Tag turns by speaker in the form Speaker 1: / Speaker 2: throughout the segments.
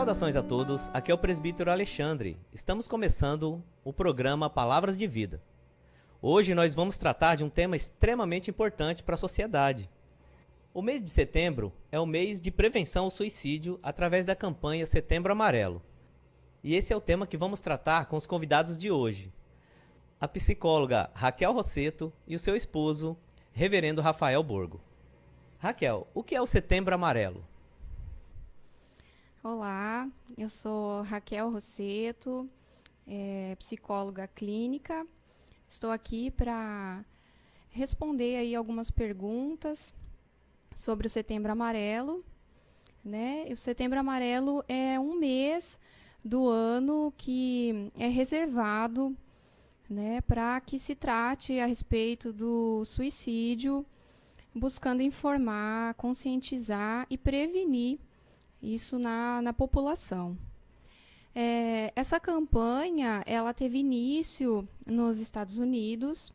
Speaker 1: Saudações a todos, aqui é o presbítero Alexandre. Estamos começando o programa Palavras de Vida. Hoje nós vamos tratar de um tema extremamente importante para a sociedade. O mês de setembro é o mês de prevenção ao suicídio através da campanha Setembro Amarelo. E esse é o tema que vamos tratar com os convidados de hoje. A psicóloga Raquel Rosseto e o seu esposo, reverendo Rafael Borgo. Raquel, o que é o Setembro Amarelo?
Speaker 2: Olá, eu sou Raquel Rosseto, psicóloga clínica. Estou aqui para responder aí algumas perguntas sobre o Setembro Amarelo, né? O Setembro Amarelo é um mês do ano que é reservado, né, para que se trate a respeito do suicídio, buscando informar, conscientizar e prevenir isso na população. Essa campanha ela teve início nos Estados Unidos,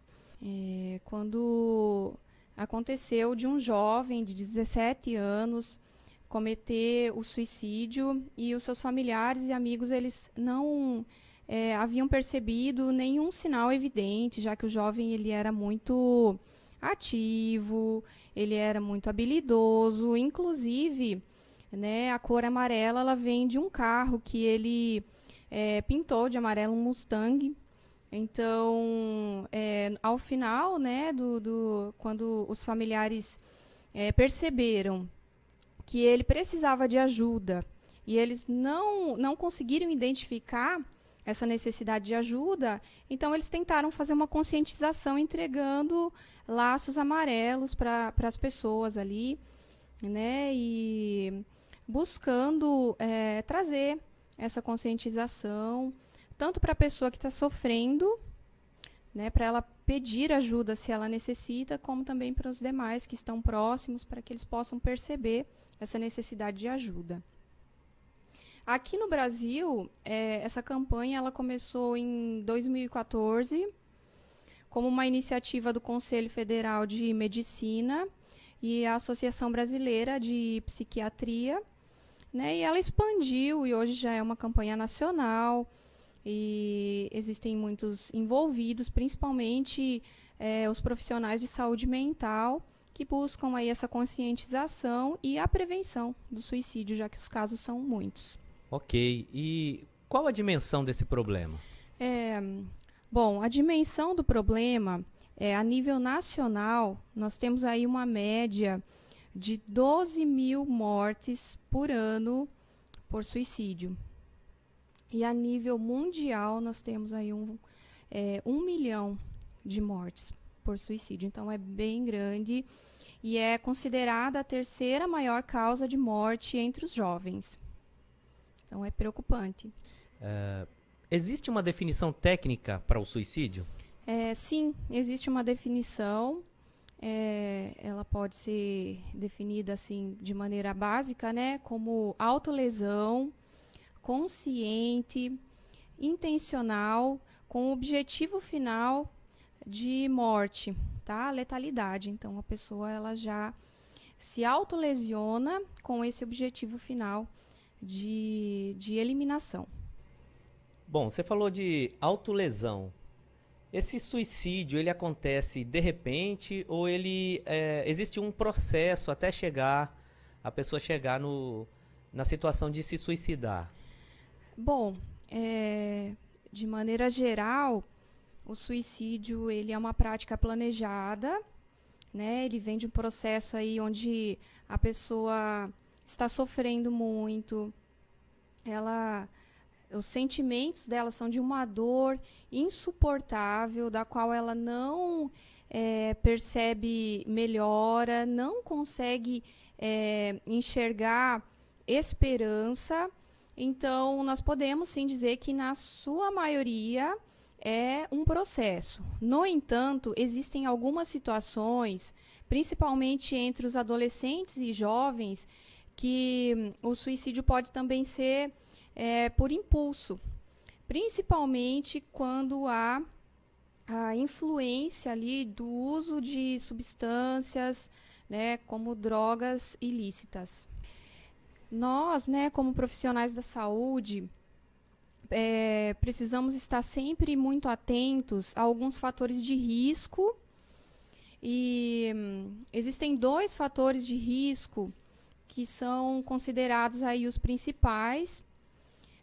Speaker 2: quando aconteceu de um jovem de 17 anos cometer o suicídio e os seus familiares e amigos eles não haviam percebido nenhum sinal evidente, já que o jovem ele era muito ativo, ele era muito habilidoso, inclusive, né, a cor amarela ela vem de um carro que ele pintou de amarelo, um Mustang. Então, ao final, né, quando os familiares perceberam que ele precisava de ajuda e eles não conseguiram identificar essa necessidade de ajuda, então eles tentaram fazer uma conscientização entregando laços amarelos para as pessoas ali, né, e buscando trazer essa conscientização, tanto para a pessoa que está sofrendo, né, para ela pedir ajuda se ela necessita, como também para os demais que estão próximos, para que eles possam perceber essa necessidade de ajuda. Aqui no Brasil, essa campanha ela começou em 2014, como uma iniciativa do Conselho Federal de Medicina e a Associação Brasileira de Psiquiatria, né, e ela expandiu e hoje já é uma campanha nacional e existem muitos envolvidos, principalmente os profissionais de saúde mental que buscam aí essa conscientização e a prevenção do suicídio, já que os casos são muitos.
Speaker 1: Ok, e qual a dimensão desse problema?
Speaker 2: Bom, a dimensão do problema a nível nacional, nós temos aí uma média de 12 mil mortes por ano por suicídio. E a nível mundial, nós temos aí 1 milhão de mortes por suicídio. Então, é bem grande e é considerada a terceira maior causa de morte entre os jovens. Então, é preocupante.
Speaker 1: Existe uma definição técnica para o suicídio?
Speaker 2: Sim, existe uma definição. Ela pode ser definida assim de maneira básica, né, como autolesão consciente, intencional, com o objetivo final de morte, tá? Letalidade. Então, a pessoa ela já se autolesiona com esse objetivo final de eliminação.
Speaker 1: Bom, você falou de autolesão. Esse suicídio, ele acontece de repente ou ele existe um processo até a pessoa chegar na situação de se suicidar?
Speaker 2: Bom, de maneira geral, o suicídio ele é uma prática planejada, né? Ele vem de um processo aí onde a pessoa está sofrendo muito, os sentimentos dela são de uma dor insuportável, da qual ela não percebe melhora, não consegue enxergar esperança. Então, nós podemos sim dizer que, na sua maioria, é um processo. No entanto, existem algumas situações, principalmente entre os adolescentes e jovens, que o suicídio pode também ser por impulso, principalmente quando há a influência ali do uso de substâncias, né, como drogas ilícitas. Nós, né, como profissionais da saúde, precisamos estar sempre muito atentos a alguns fatores de risco. E existem 2 fatores de risco que são considerados aí os principais.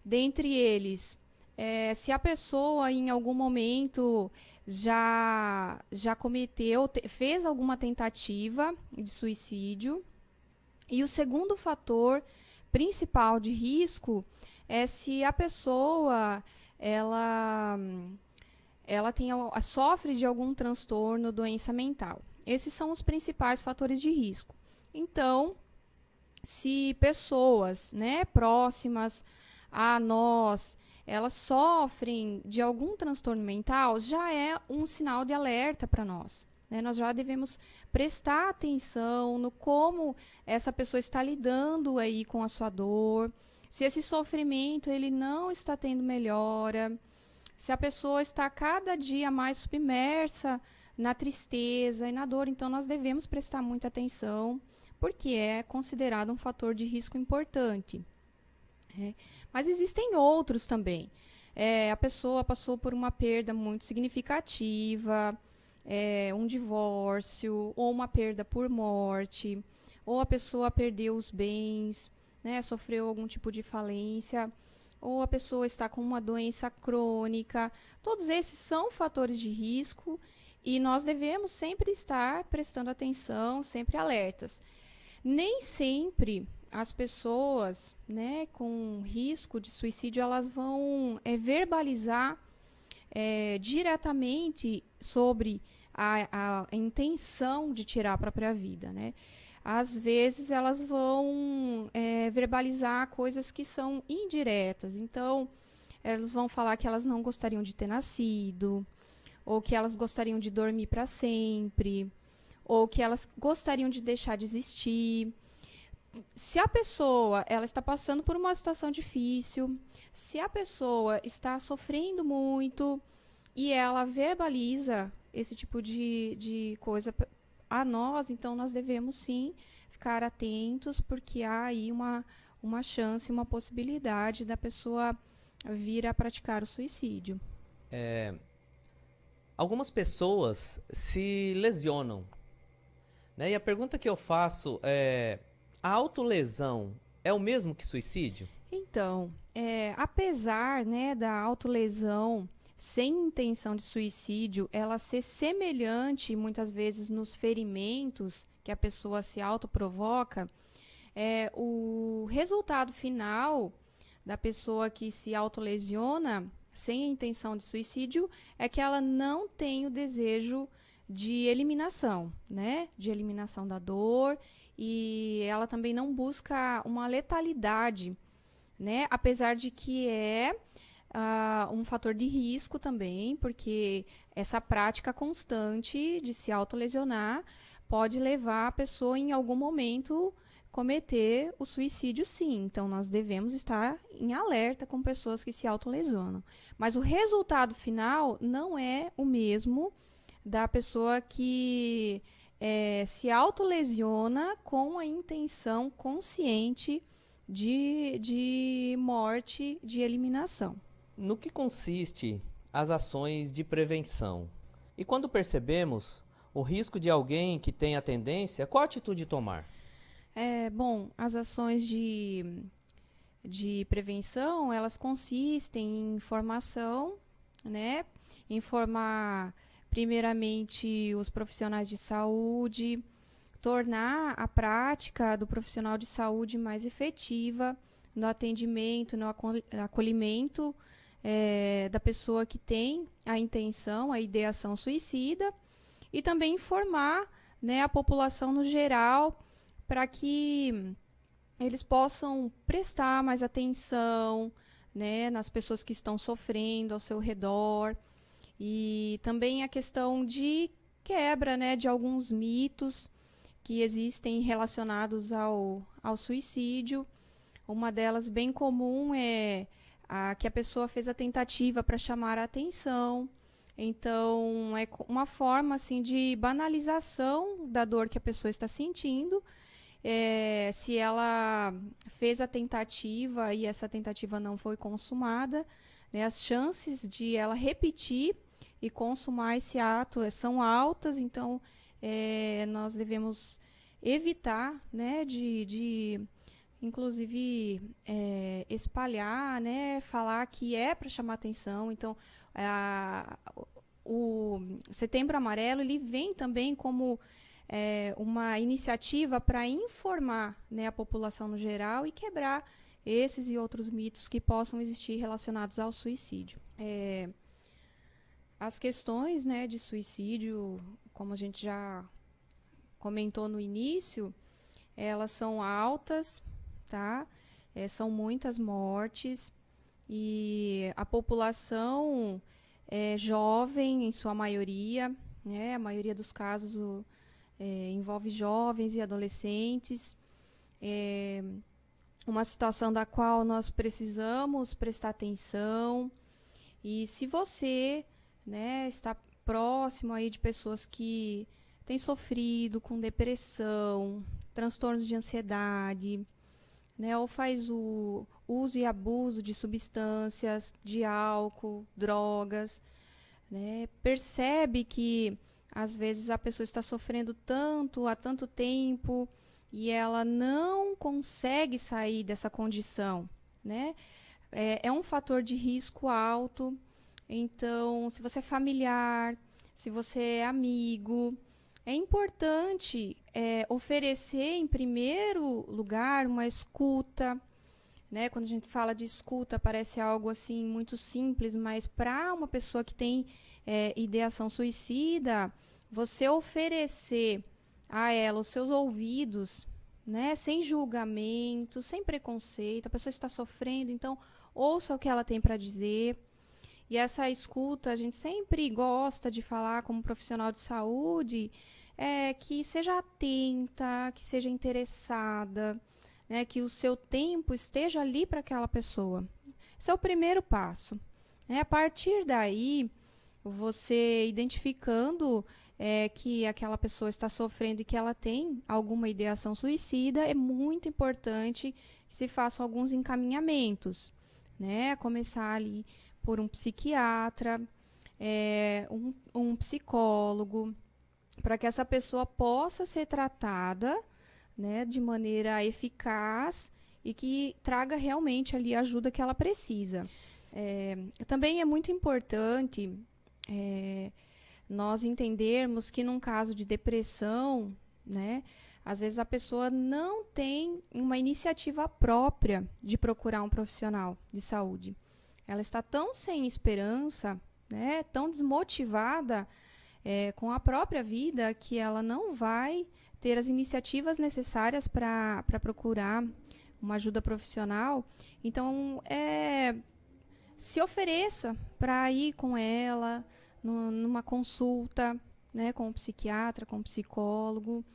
Speaker 2: Dentre eles, se a pessoa em algum momento já cometeu, fez alguma tentativa de suicídio. E o segundo fator principal de risco é se a pessoa ela sofre de algum transtorno, doença mental. Esses são os principais fatores de risco. Então, se pessoas, né, próximas a nós, elas sofrem de algum transtorno mental, já é um sinal de alerta para nós. Né? Nós já devemos prestar atenção no como essa pessoa está lidando aí com a sua dor, se esse sofrimento ele não está tendo melhora, se a pessoa está cada dia mais submersa na tristeza e na dor. Então, nós devemos prestar muita atenção, porque é considerado um fator de risco importante. Mas existem outros também. A pessoa passou por uma perda muito significativa, um divórcio, ou uma perda por morte, ou a pessoa perdeu os bens, né, sofreu algum tipo de falência, ou a pessoa está com uma doença crônica. Todos esses são fatores de risco e nós devemos sempre estar prestando atenção, sempre alertas. Nem sempre as pessoas, né, com risco de suicídio, elas vão verbalizar diretamente sobre a intenção de tirar a própria vida, né? Às vezes elas vão verbalizar coisas que são indiretas. Então, elas vão falar que elas não gostariam de ter nascido, ou que elas gostariam de dormir para sempre, ou que elas gostariam de deixar de existir. Se a pessoa ela está passando por uma situação difícil, se a pessoa está sofrendo muito e ela verbaliza esse tipo de coisa a nós, então nós devemos sim ficar atentos, porque há aí uma chance, uma possibilidade da pessoa vir a praticar o suicídio.
Speaker 1: Algumas pessoas se lesionam, né? E a pergunta que eu faço é: a autolesão é o mesmo que suicídio?
Speaker 2: Então, apesar, né, da autolesão sem intenção de suicídio, ela ser semelhante muitas vezes nos ferimentos que a pessoa se autoprovoca, o resultado final da pessoa que se autolesiona sem a intenção de suicídio é que ela não tem o desejo de eliminação, né? De eliminação da dor, e ela também não busca uma letalidade, né? Apesar de que um fator de risco também, porque essa prática constante de se autolesionar pode levar a pessoa em algum momento cometer o suicídio, sim. Então, nós devemos estar em alerta com pessoas que se autolesionam. Mas o resultado final não é o mesmo da pessoa que se autolesiona com a intenção consciente de morte, de eliminação.
Speaker 1: No que consiste as ações de prevenção? E quando percebemos o risco de alguém que tem a tendência, qual atitude tomar?
Speaker 2: Bom, as ações de prevenção, elas consistem em informação, né? Informar primeiramente os profissionais de saúde, tornar a prática do profissional de saúde mais efetiva no atendimento, no acolhimento da pessoa que tem a intenção, a ideação suicida, e também informar, né, a população no geral, para que eles possam prestar mais atenção, né, nas pessoas que estão sofrendo ao seu redor. E também a questão de quebra, né, de alguns mitos que existem relacionados ao suicídio. Uma delas bem comum é que a pessoa fez a tentativa para chamar a atenção. Então, é uma forma assim, de banalização da dor que a pessoa está sentindo, se ela fez a tentativa e essa tentativa não foi consumada, né, as chances de ela repetir e consumar esse ato são altas, então nós devemos evitar, né, de inclusive espalhar, né, falar que é para chamar atenção. Então, o Setembro Amarelo ele vem também como uma iniciativa para informar, né, a população no geral e quebrar esses e outros mitos que possam existir relacionados ao suicídio. As questões, né, de suicídio, como a gente já comentou no início, elas são altas, tá? São muitas mortes e a população é jovem em sua maioria, né? A maioria dos casos envolve jovens e adolescentes. Uma situação da qual nós precisamos prestar atenção. E se você, né, está próximo aí de pessoas que têm sofrido com depressão, transtornos de ansiedade, né, ou faz o uso e abuso de substâncias, de álcool, drogas, né, percebe que às vezes a pessoa está sofrendo tanto há tanto tempo e ela não consegue sair dessa condição, né? É um fator de risco alto. Então, se você é familiar, se você é amigo, é importante oferecer, em primeiro lugar, uma escuta, né? Quando a gente fala de escuta, parece algo assim muito simples, mas para uma pessoa que tem ideação suicida, você oferecer a ela os seus ouvidos, né? Sem julgamento, sem preconceito, a pessoa está sofrendo, então ouça o que ela tem para dizer. E essa escuta, a gente sempre gosta de falar como profissional de saúde, que seja atenta, que seja interessada, né, que o seu tempo esteja ali para aquela pessoa. Esse é o primeiro passo. A partir daí, você identificando que aquela pessoa está sofrendo e que ela tem alguma ideação suicida, é muito importante que se façam alguns encaminhamentos, né? Começar ali por um psiquiatra, um psicólogo, para que essa pessoa possa ser tratada, né, de maneira eficaz e que traga realmente ali a ajuda que ela precisa. Também é muito importante nós entendermos que num caso de depressão, né, às vezes a pessoa não tem uma iniciativa própria de procurar um profissional de saúde. Ela está tão sem esperança, né, tão desmotivada com a própria vida, que ela não vai ter as iniciativas necessárias para procurar uma ajuda profissional. Então, se ofereça para ir com ela numa consulta, né, com o psiquiatra, com o psicólogo.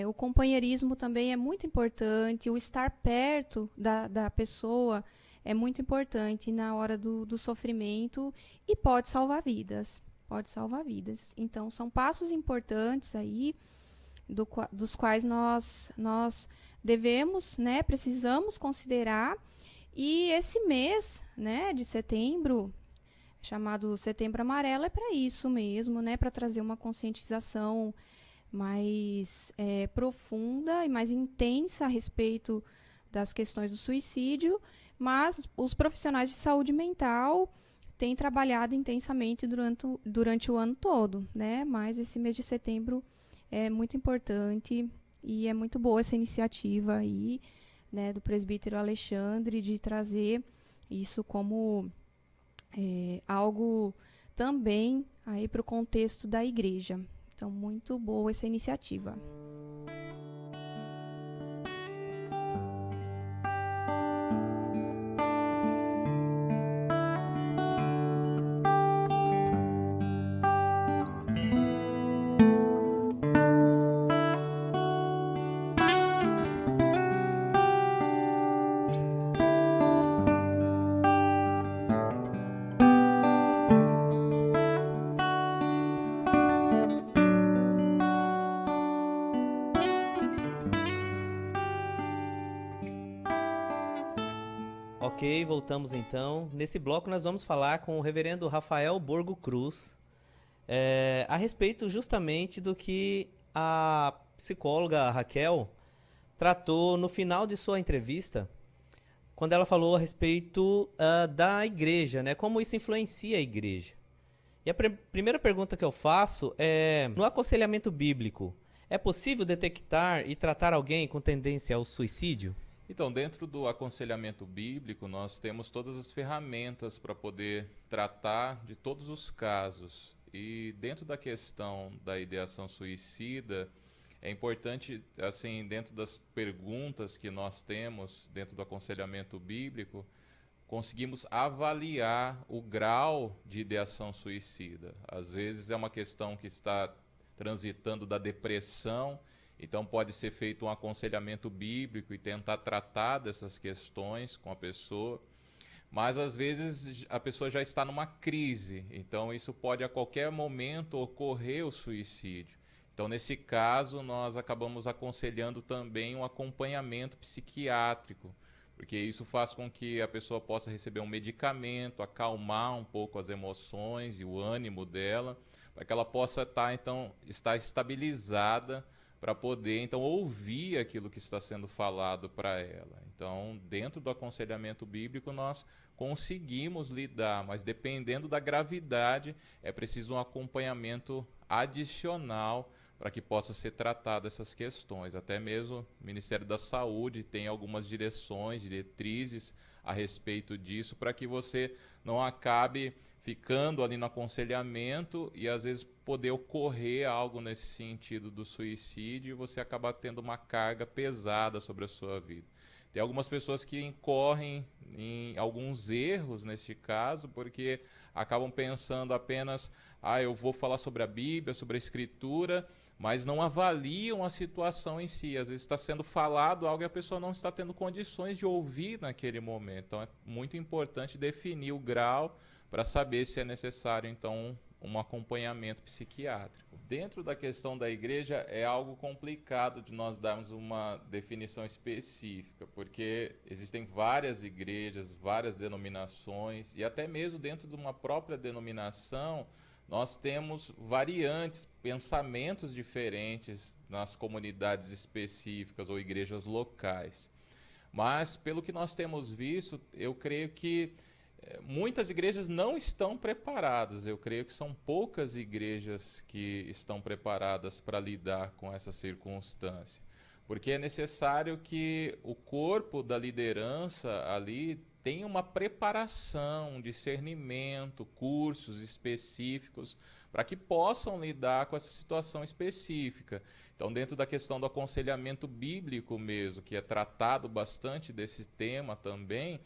Speaker 2: O companheirismo também é muito importante, o estar perto da pessoa é muito importante na hora do sofrimento e pode salvar vidas. Pode salvar vidas. Então, são passos importantes aí, dos quais nós devemos, né, precisamos considerar. E esse mês, né, de setembro, chamado Setembro Amarelo, é para isso mesmo, né, para trazer uma conscientização mais profunda e mais intensa a respeito das questões do suicídio, mas os profissionais de saúde mental têm trabalhado intensamente durante o ano todo, né? Mas esse mês de setembro é muito importante e é muito boa essa iniciativa aí, né, do presbítero Alexandre, de trazer isso como algo também aí para o contexto da igreja. Então, muito boa essa iniciativa.
Speaker 1: Ok, voltamos então. Nesse bloco nós vamos falar com o reverendo Rafael Borgo Cruz a respeito justamente do que a psicóloga Raquel tratou no final de sua entrevista, quando ela falou a respeito da igreja, né? Como isso influencia a igreja. E a primeira pergunta que eu faço é, no aconselhamento bíblico, é possível detectar e tratar alguém com tendência ao suicídio?
Speaker 3: Então, dentro do aconselhamento bíblico, nós temos todas as ferramentas para poder tratar de todos os casos. E dentro da questão da ideação suicida, é importante, assim, dentro das perguntas que nós temos dentro do aconselhamento bíblico, conseguimos avaliar o grau de ideação suicida. Às vezes é uma questão que está transitando da depressão, então pode ser feito um aconselhamento bíblico e tentar tratar dessas questões com a pessoa. Mas às vezes a pessoa já está numa crise, então isso pode a qualquer momento ocorrer o suicídio. Então nesse caso nós acabamos aconselhando também um acompanhamento psiquiátrico, porque isso faz com que a pessoa possa receber um medicamento, acalmar um pouco as emoções e o ânimo dela, para que ela possa estar estabilizada para poder então ouvir aquilo que está sendo falado para ela. Então, dentro do aconselhamento bíblico, nós conseguimos lidar, mas dependendo da gravidade, é preciso um acompanhamento adicional para que possa ser tratado essas questões. Até mesmo o Ministério da Saúde tem algumas diretrizes a respeito disso, para que você não acabe ficando ali no aconselhamento e às vezes poder ocorrer algo nesse sentido do suicídio e você acabar tendo uma carga pesada sobre a sua vida. Tem algumas pessoas que incorrem em alguns erros neste caso, porque acabam pensando apenas, eu vou falar sobre a Bíblia, sobre a Escritura, mas não avaliam a situação em si. Às vezes está sendo falado algo e a pessoa não está tendo condições de ouvir naquele momento. Então é muito importante definir o grau para saber se é necessário, então, um acompanhamento psiquiátrico. Dentro da questão da igreja é algo complicado de nós darmos uma definição específica, porque existem várias igrejas, várias denominações, e até mesmo dentro de uma própria denominação, nós temos variantes, pensamentos diferentes nas comunidades específicas ou igrejas locais. Mas, pelo que nós temos visto, eu creio que muitas igrejas não estão preparadas. Eu creio que são poucas igrejas que estão preparadas para lidar com essa circunstância. Porque é necessário que o corpo da liderança ali tenha uma preparação, um discernimento, cursos específicos para que possam lidar com essa situação específica. Então, dentro da questão do aconselhamento bíblico mesmo, que é tratado bastante desse tema também,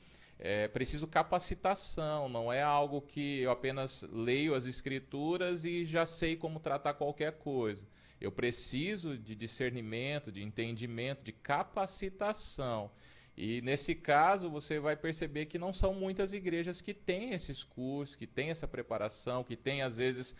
Speaker 3: é preciso capacitação, não é algo que eu apenas leio as escrituras e já sei como tratar qualquer coisa. Eu preciso de discernimento, de entendimento, de capacitação. E nesse caso você vai perceber que não são muitas igrejas que têm esses cursos, que têm essa preparação, que têm às vezes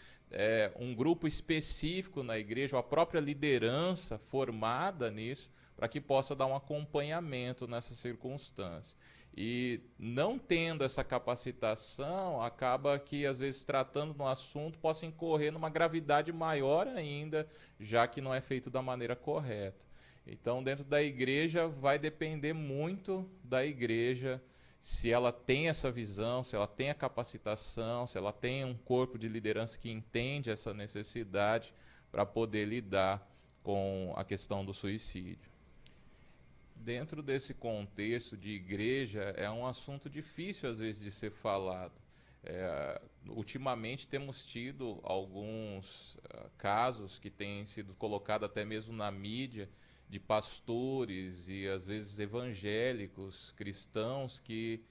Speaker 3: um grupo específico na igreja, ou a própria liderança formada nisso, para que possa dar um acompanhamento nessa circunstância. E não tendo essa capacitação, acaba que, às vezes, tratando no assunto, possa incorrer numa gravidade maior ainda, já que não é feito da maneira correta. Então, dentro da igreja, vai depender muito da igreja, se ela tem essa visão, se ela tem a capacitação, se ela tem um corpo de liderança que entende essa necessidade para poder lidar com a questão do suicídio. Dentro desse contexto de igreja, é um assunto difícil, às vezes, de ser falado. Ultimamente temos tido alguns casos que têm sido colocados até mesmo na mídia, de pastores e, às vezes, evangélicos, cristãos, que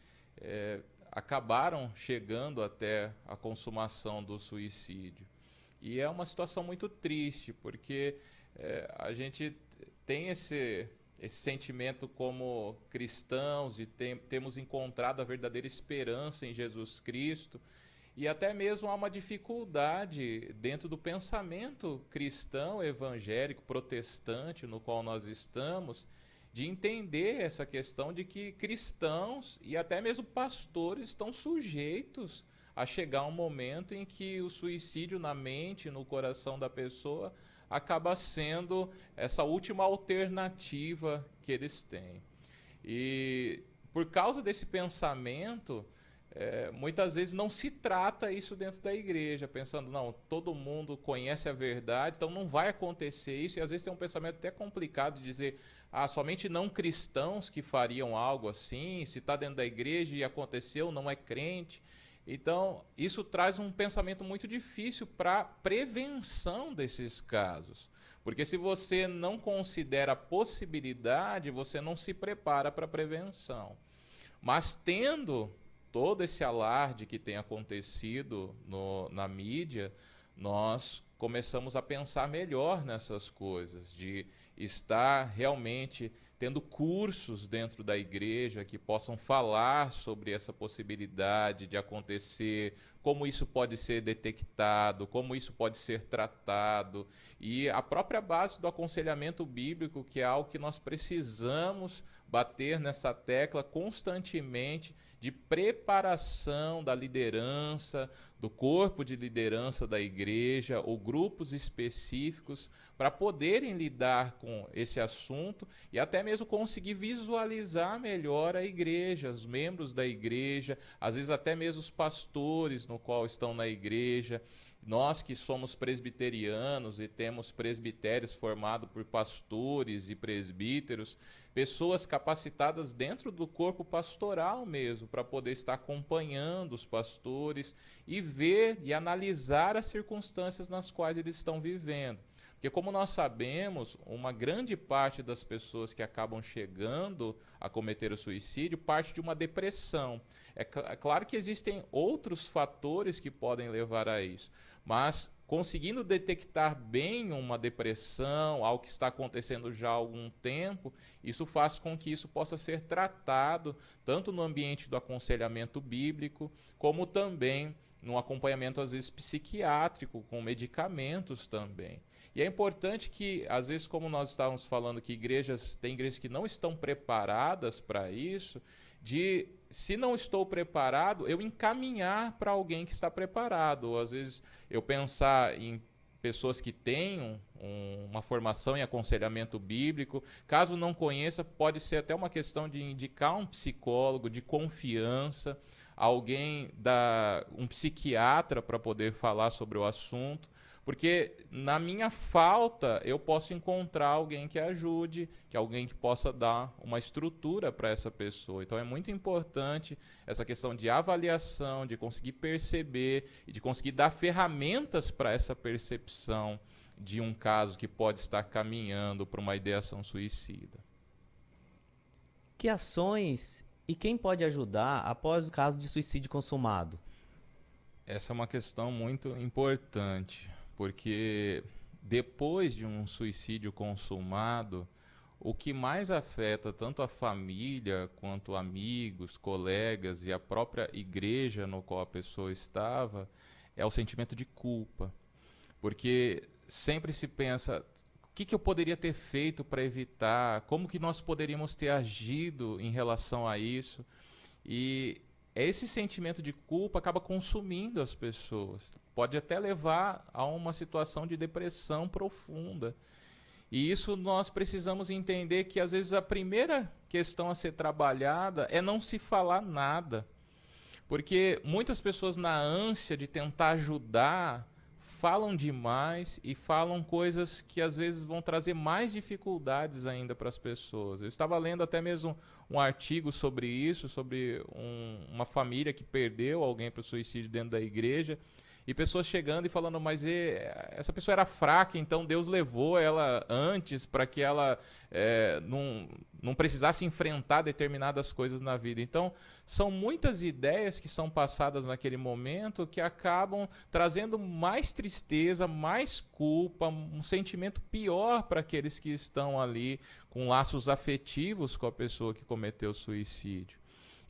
Speaker 3: acabaram chegando até a consumação do suicídio. E é uma situação muito triste, porque a gente tem esse sentimento como cristãos de termos encontrado a verdadeira esperança em Jesus Cristo, e até mesmo há uma dificuldade dentro do pensamento cristão, evangélico, protestante, no qual nós estamos, de entender essa questão de que cristãos e até mesmo pastores estão sujeitos a chegar um momento em que o suicídio na mente, no coração da pessoa, acaba sendo essa última alternativa que eles têm. E por causa desse pensamento, muitas vezes não se trata isso dentro da igreja, pensando, não, todo mundo conhece a verdade, então não vai acontecer isso, e às vezes tem um pensamento até complicado de dizer, somente não cristãos que fariam algo assim, se está dentro da igreja e aconteceu, não é crente. Então, isso traz um pensamento muito difícil para a prevenção desses casos. Porque se você não considera a possibilidade, você não se prepara para a prevenção. Mas tendo todo esse alarde que tem acontecido na mídia, nós começamos a pensar melhor nessas coisas, de estar realmente tendo cursos dentro da igreja que possam falar sobre essa possibilidade de acontecer, como isso pode ser detectado, como isso pode ser tratado, e a própria base do aconselhamento bíblico, que é algo que nós precisamos bater nessa tecla constantemente, de preparação da liderança, do corpo de liderança da igreja, ou grupos específicos, para poderem lidar com esse assunto e até mesmo conseguir visualizar melhor a igreja, os membros da igreja, às vezes até mesmo os pastores no qual estão na igreja. Nós que somos presbiterianos e temos presbitérios formados por pastores e presbíteros, pessoas capacitadas dentro do corpo pastoral mesmo, para poder estar acompanhando os pastores e ver e analisar as circunstâncias nas quais eles estão vivendo. Porque, como nós sabemos, uma grande parte das pessoas que acabam chegando a cometer o suicídio parte de uma depressão. É claro que existem outros fatores que podem levar a isso, mas conseguindo detectar bem uma depressão, algo que está acontecendo já há algum tempo, isso faz com que isso possa ser tratado tanto no ambiente do aconselhamento bíblico, como também no acompanhamento, às vezes, psiquiátrico, com medicamentos também. E é importante que, às vezes, como nós estávamos falando que tem igrejas que não estão preparadas para isso, se não estou preparado, eu encaminhar para alguém que está preparado. Ou, às vezes, eu pensar em pessoas que tenham uma formação em aconselhamento bíblico. Caso não conheça, pode ser até uma questão de indicar um psicólogo de confiança, um psiquiatra para poder falar sobre o assunto. Porque na minha falta eu posso encontrar alguém que ajude, alguém que possa dar uma estrutura para essa pessoa. Então é muito importante essa questão de avaliação, de conseguir perceber e de conseguir dar ferramentas para essa percepção de um caso que pode estar caminhando para uma ideação suicida.
Speaker 1: Que ações e quem pode ajudar após o caso de suicídio consumado?
Speaker 3: Essa é uma questão muito importante. Porque depois de um suicídio consumado, o que mais afeta tanto a família, quanto amigos, colegas e a própria igreja no qual a pessoa estava, é o sentimento de culpa. Porque sempre se pensa, o que eu poderia ter feito para evitar? Como que nós poderíamos ter agido em relação a isso? E esse sentimento de culpa acaba consumindo as pessoas. Pode até levar a uma situação de depressão profunda. E isso nós precisamos entender que, às vezes, a primeira questão a ser trabalhada é não se falar nada. Porque muitas pessoas, na ânsia de tentar ajudar, falam demais e falam coisas que, às vezes, vão trazer mais dificuldades ainda para as pessoas. Eu estava lendo até mesmo um artigo sobre isso, sobre uma família que perdeu alguém para o suicídio dentro da igreja, e pessoas chegando e falando, mas essa pessoa era fraca, então Deus levou ela antes para que ela não precisasse enfrentar determinadas coisas na vida. Então, são muitas ideias que são passadas naquele momento que acabam trazendo mais tristeza, mais culpa, um sentimento pior para aqueles que estão ali com laços afetivos com a pessoa que cometeu o suicídio.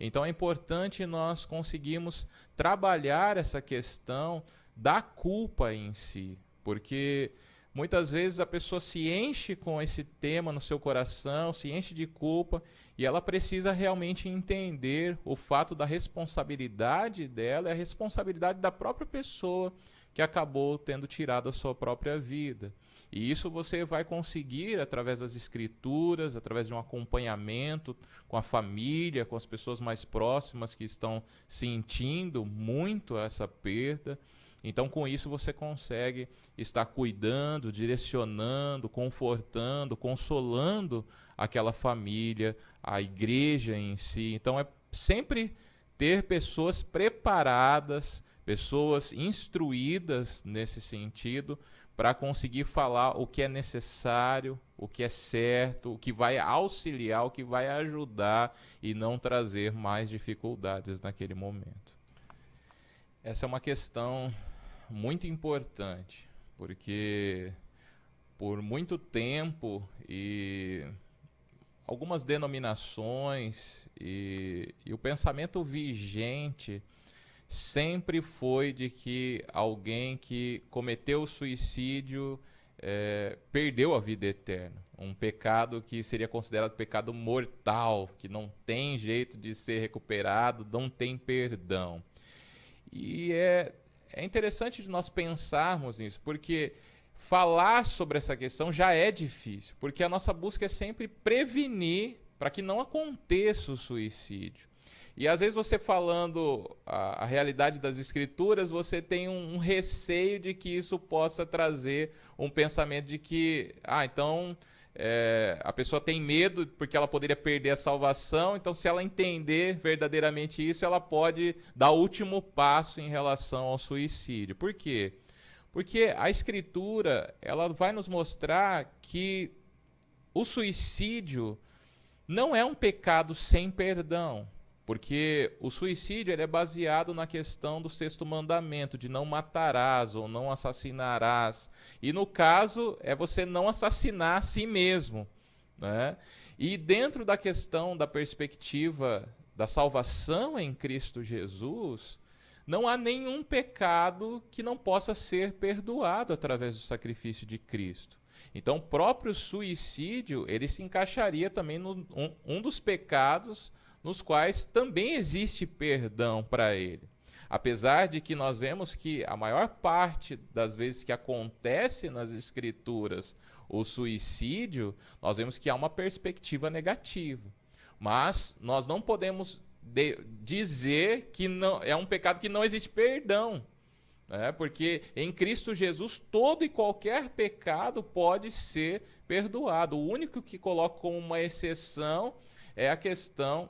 Speaker 3: Então é importante nós conseguirmos trabalhar essa questão da culpa em si, porque muitas vezes a pessoa se enche com esse tema no seu coração, se enche de culpa, e ela precisa realmente entender o fato da responsabilidade dela e a responsabilidade da própria pessoa que acabou tendo tirado a sua própria vida. E isso você vai conseguir através das escrituras, através de um acompanhamento com a família, com as pessoas mais próximas que estão sentindo muito essa perda. Então, com isso, você consegue estar cuidando, direcionando, confortando, consolando aquela família, a igreja em si. Então, é sempre ter pessoas preparadas, pessoas instruídas nesse sentido, para conseguir falar o que é necessário, o que é certo, o que vai auxiliar, o que vai ajudar e não trazer mais dificuldades naquele momento. Essa é uma questão muito importante, porque por muito tempo e algumas denominações e o pensamento vigente sempre foi de que alguém que cometeu suicídio perdeu a vida eterna. Um pecado que seria considerado pecado mortal, que não tem jeito de ser recuperado, não tem perdão. E é interessante de nós pensarmos nisso, porque falar sobre essa questão já é difícil, porque a nossa busca é sempre prevenir para que não aconteça o suicídio. E às vezes você falando a realidade das escrituras, você tem um receio de que isso possa trazer um pensamento de que, então a pessoa tem medo porque ela poderia perder a salvação, então se ela entender verdadeiramente isso, ela pode dar o último passo em relação ao suicídio. Por quê? Porque a escritura ela vai nos mostrar que o suicídio não é um pecado sem perdão. Porque o suicídio ele é baseado na questão do 6º mandamento, de não matarás ou não assassinarás. E no caso, é você não assassinar a si mesmo, né? E dentro da questão da perspectiva da salvação em Cristo Jesus, não há nenhum pecado que não possa ser perdoado através do sacrifício de Cristo. Então, o próprio suicídio ele se encaixaria também no um dos pecados nos quais também existe perdão para ele. Apesar de que nós vemos que a maior parte das vezes que acontece nas escrituras o suicídio, nós vemos que há uma perspectiva negativa. Mas nós não podemos dizer que não, é um pecado que não existe perdão. Porque em Cristo Jesus todo e qualquer pecado pode ser perdoado. O único que coloca como uma exceção é a questão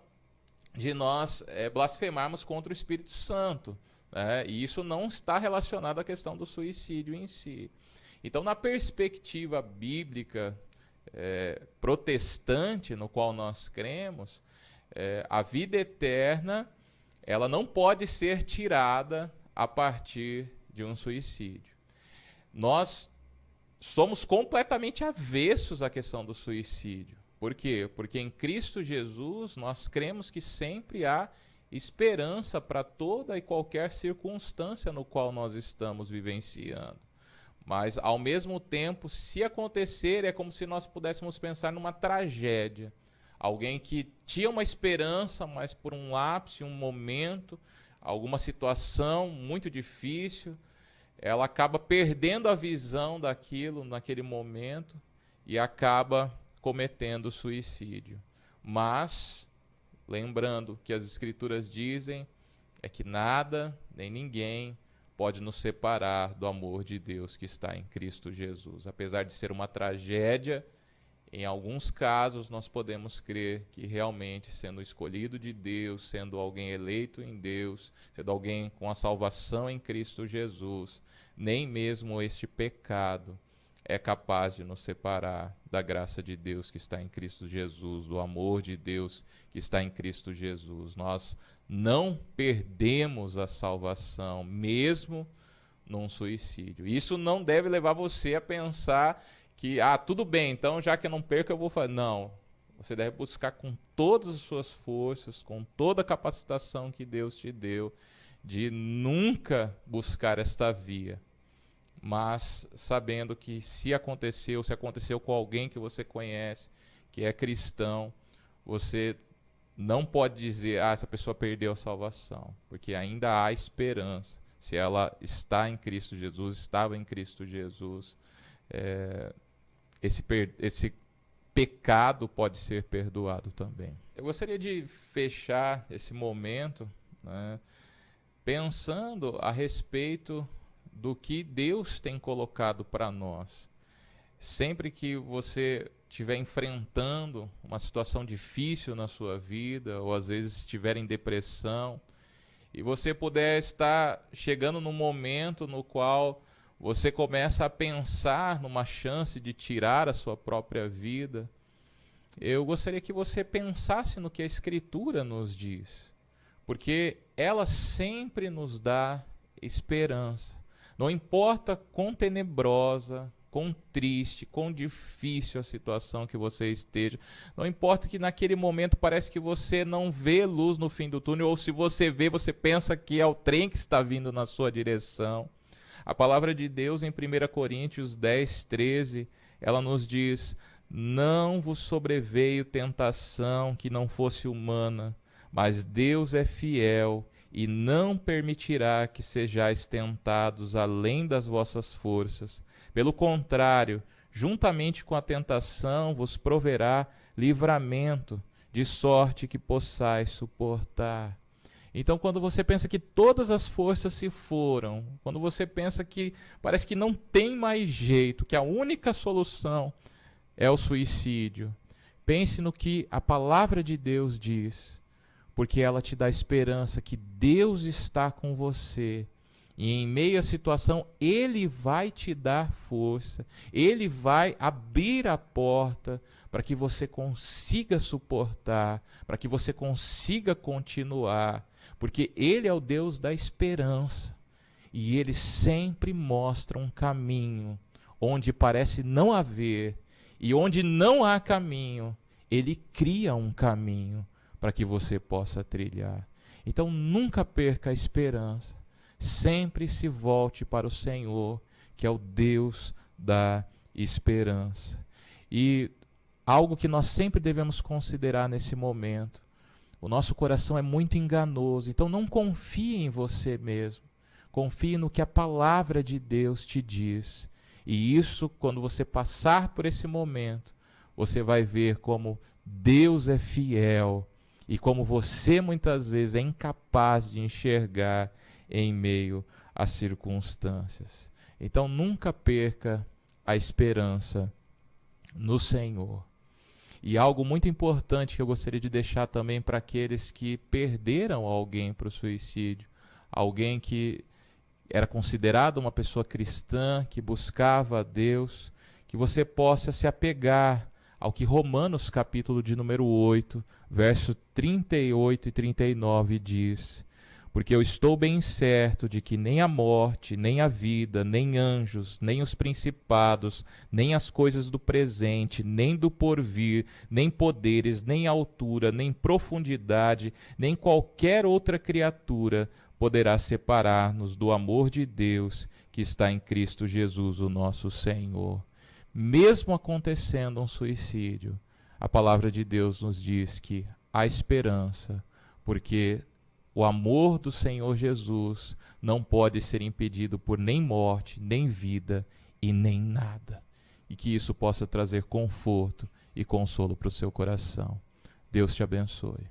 Speaker 3: de nós blasfemarmos contra o Espírito Santo, né? E isso não está relacionado à questão do suicídio em si. Então, na perspectiva bíblica protestante, no qual nós cremos, a vida eterna ela não pode ser tirada a partir de um suicídio. Nós somos completamente avessos à questão do suicídio. Por quê? Porque em Cristo Jesus nós cremos que sempre há esperança para toda e qualquer circunstância no qual nós estamos vivenciando. Mas, ao mesmo tempo, se acontecer, é como se nós pudéssemos pensar numa tragédia. Alguém que tinha uma esperança, mas por um lapso, um momento, alguma situação muito difícil, ela acaba perdendo a visão daquilo naquele momento e acaba cometendo suicídio. Mas, lembrando que as escrituras dizem é que nada nem ninguém pode nos separar do amor de Deus que está em Cristo Jesus. Apesar de ser uma tragédia, em alguns casos nós podemos crer que realmente sendo escolhido de Deus, sendo alguém eleito em Deus, sendo alguém com a salvação em Cristo Jesus, nem mesmo este pecado é capaz de nos separar da graça de Deus que está em Cristo Jesus, do amor de Deus que está em Cristo Jesus. Nós não perdemos a salvação, mesmo num suicídio. Isso não deve levar você a pensar que, tudo bem, então já que eu não perco, eu vou fazer. Não, você deve buscar com todas as suas forças, com toda a capacitação que Deus te deu, de nunca buscar esta via, mas sabendo que se aconteceu com alguém que você conhece, que é cristão, você não pode dizer, essa pessoa perdeu a salvação, porque ainda há esperança. Se ela está em Cristo Jesus, estava em Cristo Jesus, esse pecado pode ser perdoado também. Eu gostaria de fechar esse momento, né, pensando a respeito do que Deus tem colocado para nós. Sempre que você estiver enfrentando uma situação difícil na sua vida, ou às vezes estiver em depressão, e você puder estar chegando num momento no qual você começa a pensar numa chance de tirar a sua própria vida, eu gostaria que você pensasse no que a Escritura nos diz, porque ela sempre nos dá esperança. Não importa quão tenebrosa, quão triste, quão difícil a situação que você esteja, não importa que naquele momento parece que você não vê luz no fim do túnel, ou se você vê, você pensa que é o trem que está vindo na sua direção. A palavra de Deus em 1 Coríntios 10, 13, ela nos diz: não vos sobreveio tentação que não fosse humana, mas Deus é fiel e não permitirá que sejais tentados além das vossas forças. Pelo contrário, juntamente com a tentação vos proverá livramento, de sorte que possais suportar. Então, quando você pensa que todas as forças se foram, quando você pensa que parece que não tem mais jeito, que a única solução é o suicídio, pense no que a palavra de Deus diz, porque ela te dá esperança que Deus está com você. E em meio à situação, Ele vai te dar força, Ele vai abrir a porta para que você consiga suportar, para que você consiga continuar, porque Ele é o Deus da esperança. E Ele sempre mostra um caminho onde parece não haver, e onde não há caminho, Ele cria um caminho para que você possa trilhar. Então nunca perca a esperança. Sempre se volte para o Senhor, que é o Deus da esperança. E algo que nós sempre devemos considerar nesse momento: o nosso coração é muito enganoso, então não confie em você mesmo. Confie no que a palavra de Deus te diz. E isso, quando você passar por esse momento, você vai ver como Deus é fiel e como você muitas vezes é incapaz de enxergar em meio às circunstâncias. Então nunca perca a esperança no Senhor. E algo muito importante que eu gostaria de deixar também para aqueles que perderam alguém para o suicídio, alguém que era considerado uma pessoa cristã, que buscava a Deus, que você possa se apegar ao que Romanos capítulo de número 8, verso 38 e 39 diz: porque eu estou bem certo de que nem a morte, nem a vida, nem anjos, nem os principados, nem as coisas do presente, nem do porvir, nem poderes, nem altura, nem profundidade, nem qualquer outra criatura poderá separar-nos do amor de Deus que está em Cristo Jesus, o nosso Senhor. Mesmo acontecendo um suicídio, a palavra de Deus nos diz que há esperança, porque o amor do Senhor Jesus não pode ser impedido por nem morte, nem vida e nem nada. E que isso possa trazer conforto e consolo para o seu coração. Deus te abençoe.